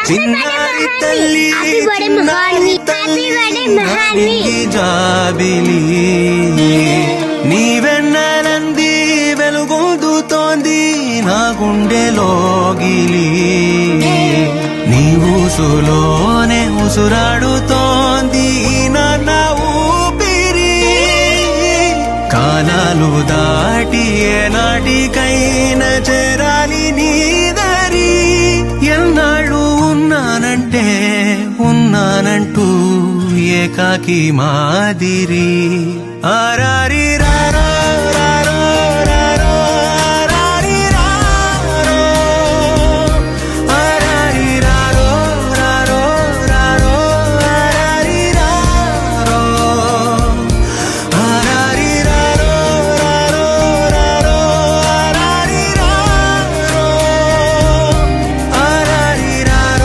చిన్నారి తల్లి చిన్నారి తల్లి జాబిలి నీవెన్నెలంది వెలుగొందుతోంది నా గుండెలోగిలి నీ ఊసులోనే ఉసురాడుతోంది నాన్న ఊపిరి కాలాలు దాటి ఏనాటికైనా చేరాలి నీ దరి ఎన్నాళ్ళు ఉన్నానంటూ ఏకాకి మాదిరి ఆరారి రారా